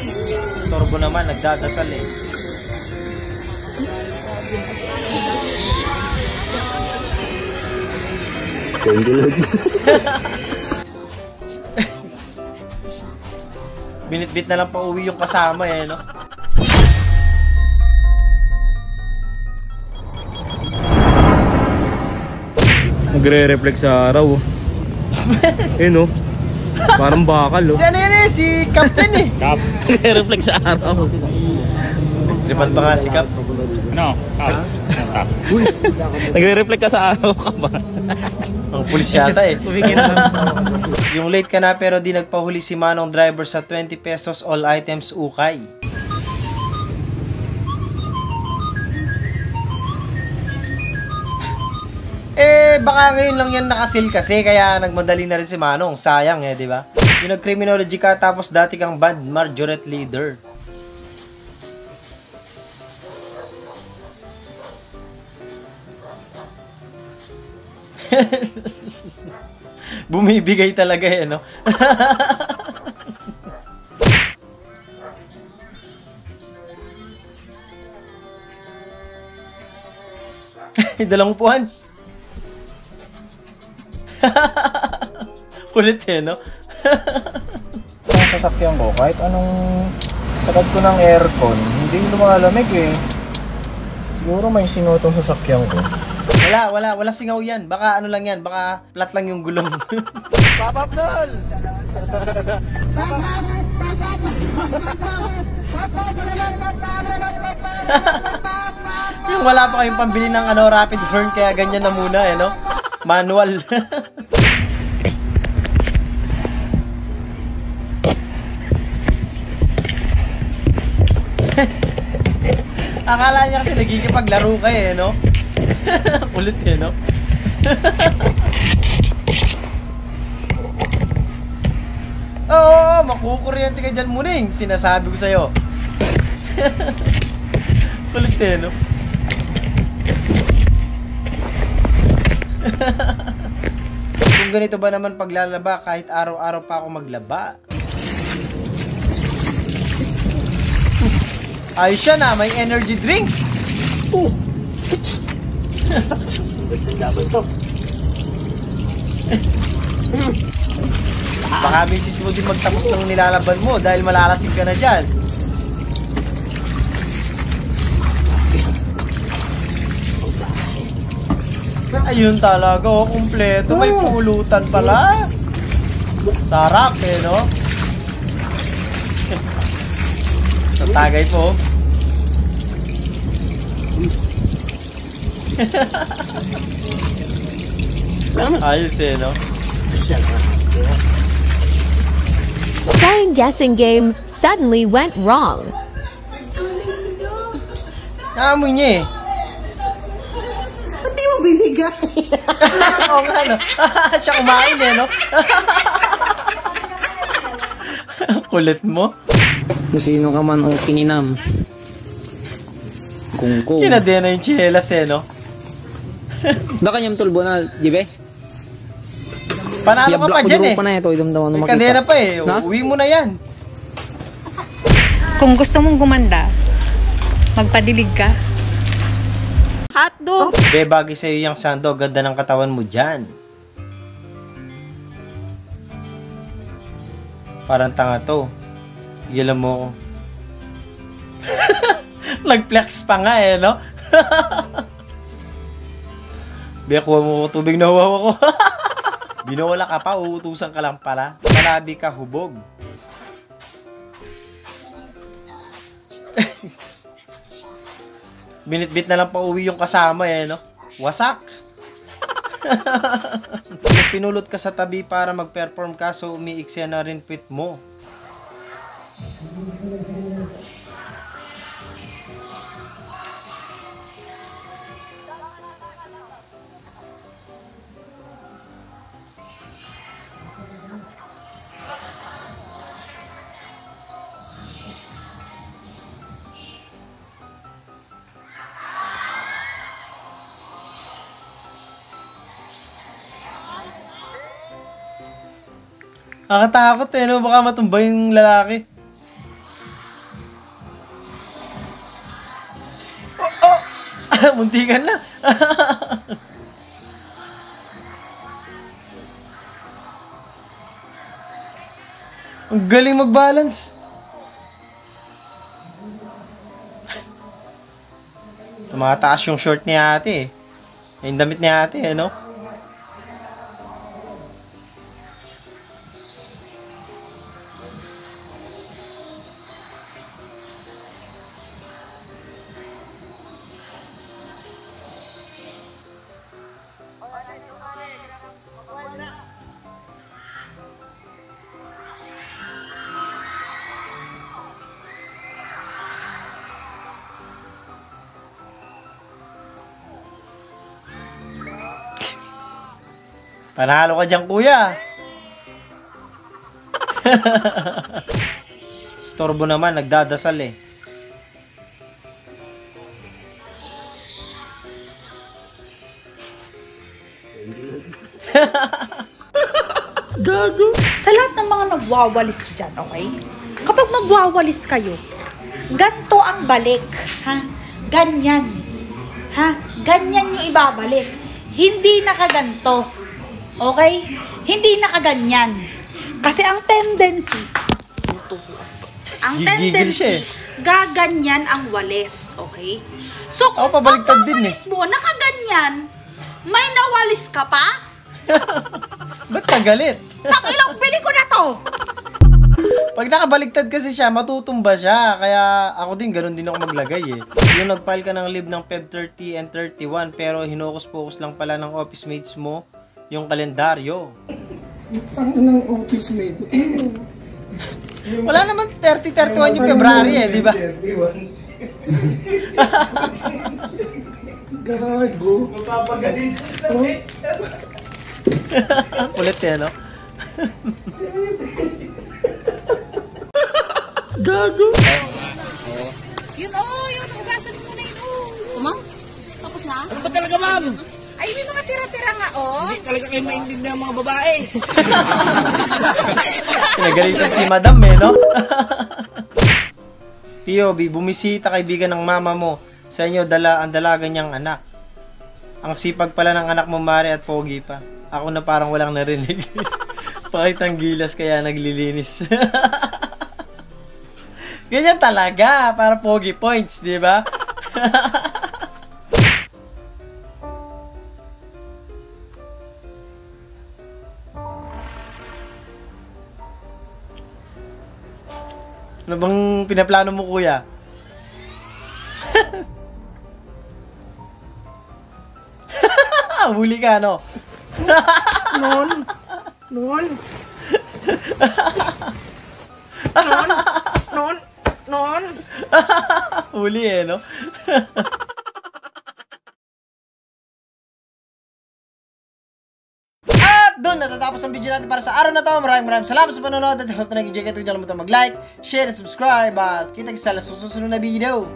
Istorbo naman, nagdadasal eh. Binit-bit na lang pa uwi yung kasama eh, no? Nagre-reflect sa araw. Eh no? Parang bakal oh. Si ano yan eh? Si Captain eh. Cap. Nagre-reflect sa araw. Lipat pa nga si Cap. Ano? Cap. Stop. Nagre-reflect ka sa araw ka ba? Ang pulis yata eh. Yung late ka na pero di nagpahuli si Manong driver sa 20 pesos all items ukay. Eh, baka ngayon lang yan nakasil kasi kaya nagmadali na rin si Manong. Sayang eh, di ba? Yung nag-criminology ka tapos dati kang band majorette leader. Bumibigay talaga eh, no? Dalang upuan. Kulit eh, no? Ang sasakyan ko, kahit anong sagad ko ng aircon, hindi lumalamig eh. Siguro may singaw tong sasakyan ko. Wala singaw yan. Baka ano lang yan, baka flat lang yung gulong. Pop-up doll! Yung wala pa kayong pambili ng ano, rapid burn, kaya ganyan na muna eh, no? Manual. Akala niya kasi nagkikipaglaro ka eh, no? Kulit eh, no? Oo, makukuryente ka dyan, Muning. Sinasabi ko sa'yo. Kulit eh, no? Kung ganito ba naman paglalaba, kahit araw-araw pa ako maglaba. Ayos siya na, may energy drink. Baka misis mo din magtapos ng nilalaban mo dahil malalasing ka na dyan. Ayun talaga, oh, kumpleto. May pulutan pala. Sarap eh, no? Tatagay po. Ayos eh, no? Playing guessing game suddenly went wrong. Naamoy niya eh. Hindi mo binigay. Oo nga, no? Siya kumain eh, no? Kulit mo. Sino ka man o kininam. Kungkong. Kinadya na yung chinelas eh, no? Baka niyang tulbo na, jibe? Panalo ka pa dyan eh. Pa na ito, idamdaman may kadena pa eh. Uwi mo na yan. Kung gusto mong gumanda, magpadilig ka. Hotdog! Be, bagay sa'yo yung sando. Ganda ng katawan mo dyan. Parang tanga to. Gilam mo ko. Nag-flex pa nga eh, no? Be, kuha mo ko tubig na huwawa ko. Binawala ka pa, uutusan ka lang pala. Malabi ka, hubog. Binit-bit na lang pa uwi yung kasama eh, no? Wasak! Pinulot ka sa tabi para mag-perform ka, so umiiksya na rin pit mo. Nakakatakot eh, no? Baka matumba yung lalaki. Muntikan na. Ang galing mag-balance. Tumataas yung short ni ate eh. Yung damit ni ate eh, no? Panalo ka dyan, kuya. Storbo naman, nagdadasal eh. Gago. Sa lahat ng mga nagwawalis dyan, okay? Kapag magwawalis kayo, ganto ang balik, ha? Ganyan. Ha? Ganyan yung ibabalik. Hindi nakaganto. Okay? Hindi nakaganyan. Kasi ang tendency, Gigigil siya eh. gaganyan ang walis, okay? So, kung pabaliktad din eh. walis mo, nakaganyan, may nawalis ka pa? Ba't ka galit? Pakilang bili ko na to! Pag nakabaliktad kasi siya, matutumba siya. Kaya ako din, ganun din ako maglagay eh. Yung nag-file ka ng leave ng Feb 30 and 31, pero hinokus-focus lang pala ng office mates mo yung kalendaryo. Ng office mate. Wala naman 30, 31 yung February eh, di ba? 31. Gago. Mapapagaling ka lang eh. Kulit eh, no? Gago. Yun, yun, hugasan mo na yun, Ma'am? Tapos na? Ano ba talaga, ma'am? Ay, may mga tira-tira nga, Hindi talaga kayo maintindihan ng mga babae. Pinagalitan si madam eh, no? POV, bumisita kaibigan ng mama mo. Sa inyo, ang dalaga niyang anak. Ang sipag pala ng anak mo, Mare, at pogi pa. Ako na parang walang narinig. Pakitang gilas kaya naglilinis. Ganyan talaga, para pogi points, di ba? Ano bang pinaplano mo, kuya? Huli ka, no? Non. Non. Non. Non. Huli eh, no? At doon natatapos ang video natin para sa araw na to. Maraming salamat sa panonood at hope na nag-enjoy kayo. Huwag niyo kalimutan mag-like, share, and subscribe. At kita-kita sa susunod na video.